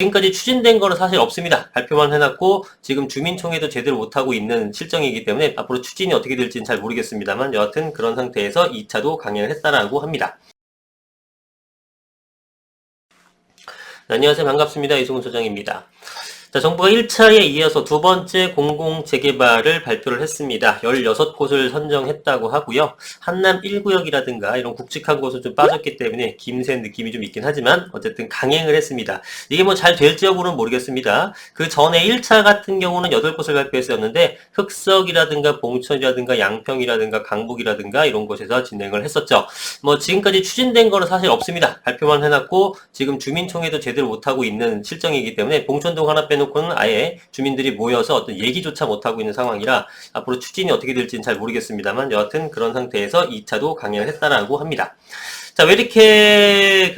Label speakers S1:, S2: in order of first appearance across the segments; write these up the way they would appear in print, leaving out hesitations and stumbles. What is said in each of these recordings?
S1: 지금까지 추진된 거는 사실 없습니다. 발표만 해놨고 지금 주민총회도 제대로 못하고 있는 실정이기 때문에 앞으로 추진이 어떻게 될지는 잘 모르겠습니다만 여하튼 그런 상태에서 2차도 강행을 했다라고 합니다. 안녕하세요. 반갑습니다. 이승훈 소장입니다. 자, 정부가 1차에 이어서 두 번째 공공재개발을 발표를 했습니다. 16곳을 선정했다고 하고요. 한남 1구역이라든가 이런 굵직한 곳은 좀 빠졌기 때문에 김센 느낌이 좀 있긴 하지만 어쨌든 강행을 했습니다. 이게 뭐 잘 될지 여부는 모르겠습니다. 그 전에 1차 같은 경우는 8곳을 발표했었는데 흑석이라든가 봉천이라든가 양평이라든가 강북이라든가 이런 곳에서 진행을 했었죠. 뭐 지금까지 추진된 거는 사실 없습니다. 발표만 해놨고 지금 주민총회도 제대로 못하고 있는 실정이기 때문에 봉천동 하나 빼놓고는 아예 주민들이 모여서 어떤 얘기조차 못하고 있는 상황이라 앞으로 추진이 어떻게 될지는 잘 모르겠습니다만 여하튼 그런 상태에서 2차도 강행을 했다라고 합니다. 자, 왜 이렇게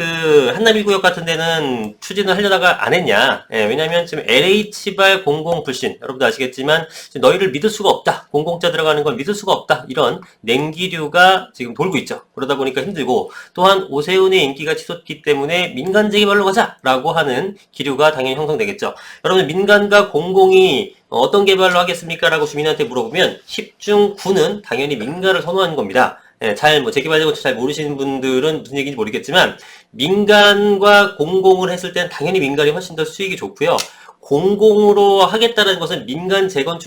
S1: 한남 1구역 같은 데는 추진을 하려다가 안 했냐? 왜냐면 지금 LH발 공공불신, 여러분도 아시겠지만 너희를 믿을 수가 없다. 공공자 들어가는 걸 믿을 수가 없다. 이런 냉기류가 지금 돌고 있죠. 그러다 보니까 힘들고 또한 오세훈의 인기가 치솟기 때문에 민간 재개발로 가자라고 하는 기류가 당연히 형성되겠죠. 여러분 민간과 공공이 어떤 개발로 하겠습니까? 라고 주민한테 물어보면 10중 9는 당연히 민간을 선호하는 겁니다. 재개발 재건축 잘 모르시는 분들은 무슨 얘기인지 모르겠지만, 민간과 공공을 했을 땐 당연히 민간이 훨씬 더 수익이 좋고요. 공공으로 하겠다는 것은 민간 재개발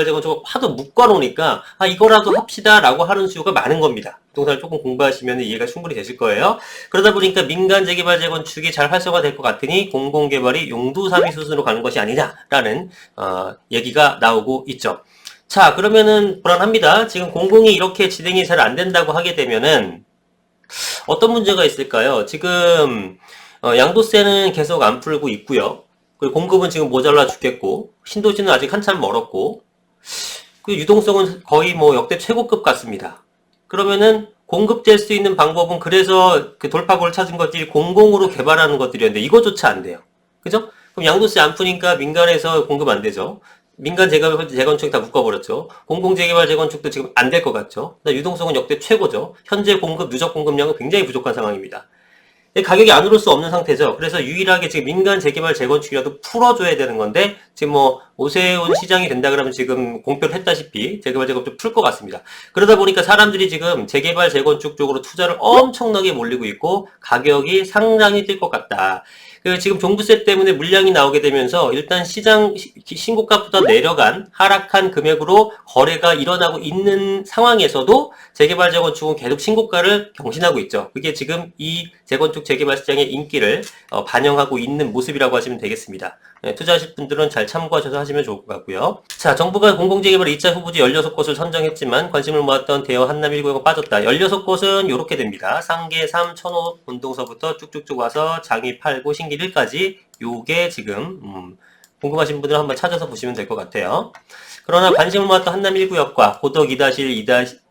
S1: 재건축을 하도 묶어놓으니까, 이거라도 합시다 라고 하는 수요가 많은 겁니다. 부동산을 조금 공부하시면 이해가 충분히 되실 거예요. 그러다 보니까 민간 재개발 재건축이 잘 활성화될 것 같으니 공공개발이 용두사미 수순으로 가는 것이 아니냐라는, 얘기가 나오고 있죠. 자, 그러면은 불안합니다. 지금 공공이 이렇게 진행이 잘 안 된다고 하게 되면은 어떤 문제가 있을까요? 지금 양도세는 계속 안 풀고 있고요. 그리고 공급은 지금 모자라 죽겠고 신도시는 아직 한참 멀었고 그 유동성은 거의 뭐 역대 최고급 같습니다. 그러면은 공급될 수 있는 방법은 그래서 그 돌파구를 찾은 것들이 공공으로 개발하는 것들이었는데 이거조차 안 돼요. 그죠? 그럼 양도세 안 푸니까 민간에서 공급 안 되죠. 민간 재건축이 다 묶어버렸죠. 공공재개발 재건축도 지금 안 될 것 같죠. 유동성은 역대 최고죠. 현재 공급, 누적 공급량은 굉장히 부족한 상황입니다. 가격이 안 오를 수 없는 상태죠. 그래서 유일하게 지금 민간 재개발 재건축이라도 풀어줘야 되는 건데 지금 뭐 오세훈 시장이 된다 그러면 지금 공표를 했다시피 재개발 재건축 풀 것 같습니다. 그러다 보니까 사람들이 지금 재개발 재건축 쪽으로 투자를 엄청나게 몰리고 있고 가격이 상당히 뛸 것 같다. 지금 종부세 때문에 물량이 나오게 되면서 일단 시장 신고가보다 내려간 하락한 금액으로 거래가 일어나고 있는 상황에서도 재개발 재건축은 계속 신고가를 경신하고 있죠. 그게 지금 이 재건축 재개발 시장의 인기를 반영하고 있는 모습이라고 하시면 되겠습니다. 투자하실 분들은 잘 참고하셔서 하시면 좋을 것 같고요. 자, 정부가 공공재개발 2차 후보지 16곳을 선정했지만 관심을 모았던 대여 한남 1구역은 빠졌다. 16곳은 이렇게 됩니다. 상계 3, 천호 본동서부터 쭉쭉쭉 와서 장위 8구 신길 1까지 요게 지금 궁금하신 분들은 한번 찾아서 보시면 될 것 같아요. 그러나 관심을 모았던 한남 1구역과 고덕 2-1, 2-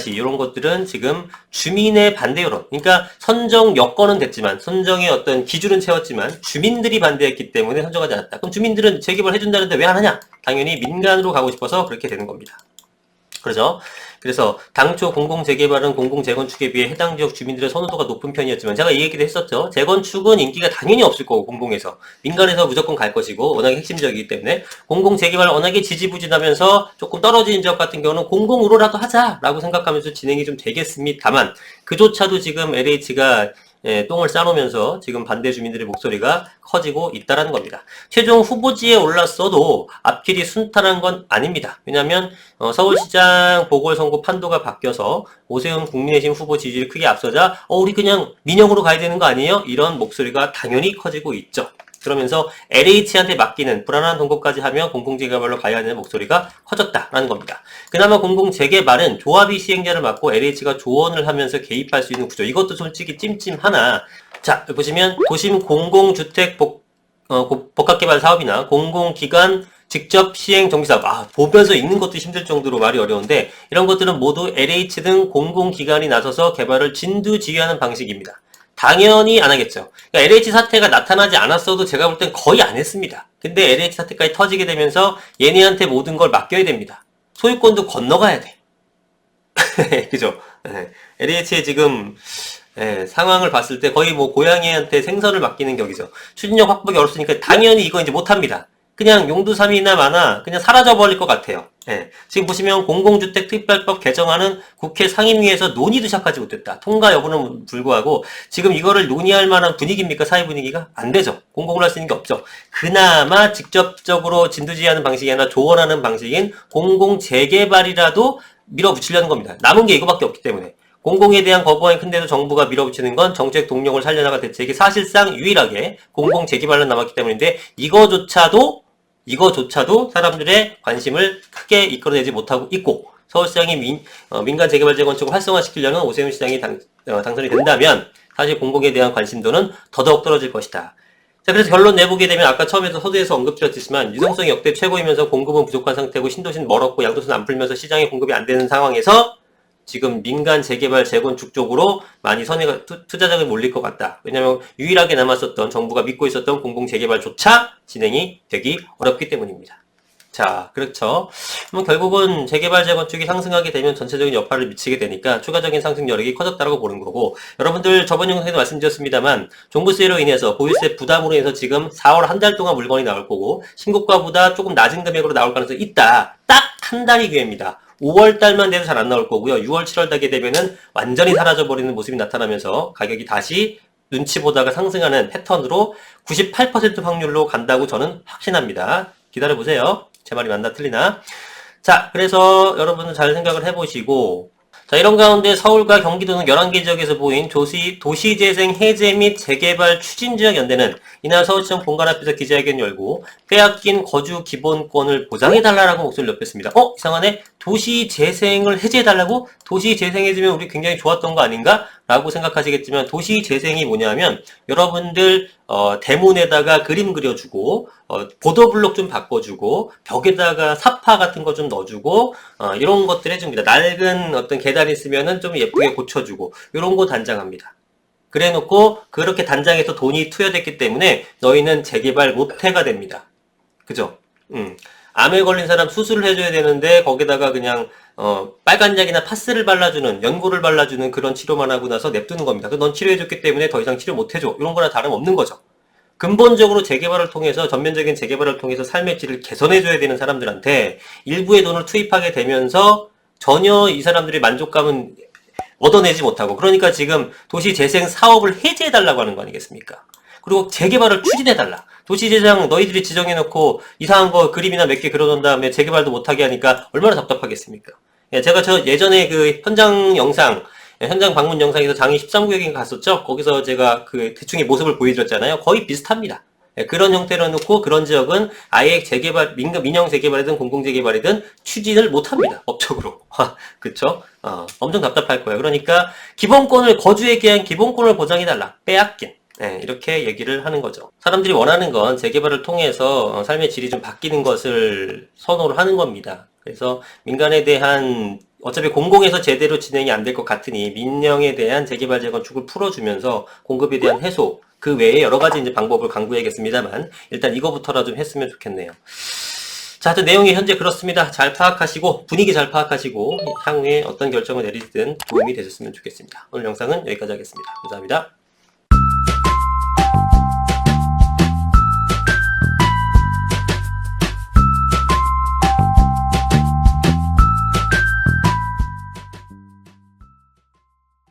S1: 이런 것들은 지금 주민의 반대 여론, 그러니까 선정 여건은 됐지만 선정의 어떤 기준은 채웠지만 주민들이 반대했기 때문에 선정하지 않았다. 그럼 주민들은 재개발 해준다는데 왜 안 하냐? 당연히 민간으로 가고 싶어서 그렇게 되는 겁니다. 그렇죠? 그래서 당초 공공재개발은 공공재건축에 비해 해당 지역 주민들의 선호도가 높은 편이었지만 제가 이 얘기도 했었죠. 재건축은 인기가 당연히 없을 거고 공공에서. 민간에서 무조건 갈 것이고 워낙에 핵심적이기 때문에 공공재개발 워낙에 지지부진하면서 조금 떨어지는 지역 같은 경우는 공공으로라도 하자라고 생각하면서 진행이 좀 되겠습니다만 그조차도 지금 LH가 똥을 싸놓으면서 지금 반대 주민들의 목소리가 커지고 있다는 겁니다. 최종 후보지에 올랐어도 앞길이 순탄한 건 아닙니다. 왜냐하면 서울시장 보궐선거 판도가 바뀌어서 오세훈 국민의힘 후보 지지율이 크게 앞서자 우리 그냥 민영으로 가야 되는 거 아니에요? 이런 목소리가 당연히 커지고 있죠. 그러면서 LH한테 맡기는 불안한 동거까지 하며 공공재개발로 가야 하는 목소리가 커졌다라는 겁니다. 그나마 공공재개발은 조합이 시행자를 맡고 LH가 조언을 하면서 개입할 수 있는 구조. 이것도 솔직히 찜찜하나 자 보시면 도심 공공주택 복합개발 사업이나 공공기관 직접 시행 정비사업 보면서 읽는 것도 힘들 정도로 말이 어려운데 이런 것들은 모두 LH 등 공공기관이 나서서 개발을 진두지휘하는 방식입니다. 당연히 안 하겠죠. 그러니까 LH 사태가 나타나지 않았어도 제가 볼 땐 거의 안 했습니다. 근데 LH 사태까지 터지게 되면서 얘네한테 모든 걸 맡겨야 됩니다. 소유권도 건너가야 돼. 그죠? LH에 지금 예, 상황을 봤을 때 거의 뭐 고양이한테 생선을 맡기는 격이죠. 추진력 확보가 어렵으니까 당연히 이거 이제 못합니다. 그냥 용두삼이나 마나 그냥 사라져버릴 것 같아요. 예, 지금 보시면 공공주택 특별법 개정안은 국회 상임위에서 논의도 시작하지 못했다. 통과 여부는 불구하고 지금 이거를 논의할 만한 분위기입니까? 사회 분위기가? 안 되죠. 공공을 할 수 있는 게 없죠. 그나마 직접적으로 진두지휘하는 방식이 아니라 조언하는 방식인 공공재개발이라도 밀어붙이려는 겁니다. 남은 게 이거밖에 없기 때문에. 공공에 대한 거부감이 큰데도 정부가 밀어붙이는 건 정책 동력을 살려나갈 대책이 사실상 유일하게 공공재개발로 남았기 때문인데 이거조차도 사람들의 관심을 크게 이끌어내지 못하고 있고 서울시장이 민간 재개발 재건축을 활성화시키려는 오세훈 시장이 당선이 된다면 사실 공공에 대한 관심도는 더더욱 떨어질 것이다. 자, 그래서 결론 내보게 되면 아까 처음에도 서두에서 언급드렸지만 유동성이 역대 최고이면서 공급은 부족한 상태고 신도시는 멀었고 양도세는 안 풀면서 시장에 공급이 안 되는 상황에서 지금 민간 재개발 재건축 쪽으로 많이 투자자가 몰릴 것 같다. 왜냐하면 유일하게 남았었던 정부가 믿고 있었던 공공 재개발조차 진행이 되기 어렵기 때문입니다. 자, 그렇죠. 그럼 결국은 재개발 재건축이 상승하게 되면 전체적인 여파를 미치게 되니까 추가적인 상승 여력이 커졌다고 보는 거고 여러분들 저번 영상에도 말씀드렸습니다만 종부세로 인해서 보유세 부담으로 인해서 지금 4월 한 달 동안 물건이 나올 거고 신고가보다 조금 낮은 금액으로 나올 가능성이 있다. 딱 한 달이 기회입니다. 5월 달만 돼도 잘 안 나올 거고요. 6월, 7월 달게 되면은 완전히 사라져버리는 모습이 나타나면서 가격이 다시 눈치 보다가 상승하는 패턴으로 98% 확률로 간다고 저는 확신합니다. 기다려보세요. 제 말이 맞나 틀리나. 자, 그래서 여러분은 잘 생각을 해보시고 자, 이런 가운데 서울과 경기도는 11개 지역에서 보인 도시재생 해제 및 재개발 추진지역연대는 이날 서울시청 본관 앞에서 기자회견 열고 빼앗긴 거주 기본권을 보장해달라고 목소리를 높였습니다. 이상하네. 도시재생을 해제해달라고? 도시재생해주면 우리 굉장히 좋았던 거 아닌가? 라고 생각하시겠지만 도시재생이 뭐냐면 여러분들 대문에다가 그림 그려주고 보도블록 좀 바꿔주고 벽에다가 사파 같은 거 좀 넣어주고 이런 것들 해줍니다. 낡은 어떤 계단 있으면은 좀 예쁘게 고쳐주고 이런 거 단장합니다. 그래 놓고 그렇게 단장해서 돈이 투여됐기 때문에 너희는 재개발 못해가 됩니다. 그죠? 암에 걸린 사람 수술을 해줘야 되는데 거기다가 그냥 빨간 약이나 파스를 발라주는 연고를 발라주는 그런 치료만 하고 나서 냅두는 겁니다. 넌 치료해줬기 때문에 더 이상 치료 못해줘. 이런 거나 다름없는 거죠. 근본적으로 재개발을 통해서 전면적인 재개발을 통해서 삶의 질을 개선해줘야 되는 사람들한테 일부의 돈을 투입하게 되면서 전혀 이 사람들의 만족감은 얻어내지 못하고 그러니까 지금 도시재생 사업을 해제해달라고 하는 거 아니겠습니까? 그리고 재개발을 추진해달라. 도시재생 너희들이 지정해놓고 이상한 거 그림이나 몇 개 그려놓은 다음에 재개발도 못하게 하니까 얼마나 답답하겠습니까? 제가 예전에 그 현장 방문 영상에서 장이 13구역에 갔었죠? 거기서 제가 그 대충의 모습을 보여드렸잖아요. 거의 비슷합니다. 그런 형태로 놓고 그런 지역은 아예 재개발, 민영 재개발이든 공공 재개발이든 추진을 못합니다. 법적으로. 그쵸? 엄청 답답할 거예요. 그러니까 거주에 대한 기본권을 보장해달라. 빼앗긴. 이렇게 얘기를 하는 거죠. 사람들이 원하는 건 재개발을 통해서 삶의 질이 좀 바뀌는 것을 선호를 하는 겁니다. 그래서 민간에 대한 어차피 공공에서 제대로 진행이 안 될 것 같으니 민영에 대한 재개발 재건축을 풀어주면서 공급에 대한 해소 그 외에 여러 가지 이제 방법을 강구해야겠습니다만 일단 이거부터라도 좀 했으면 좋겠네요. 자, 하여튼 내용이 현재 그렇습니다. 잘 파악하시고 분위기 잘 파악하시고 향후에 어떤 결정을 내리든 도움이 되셨으면 좋겠습니다. 오늘 영상은 여기까지 하겠습니다. 감사합니다.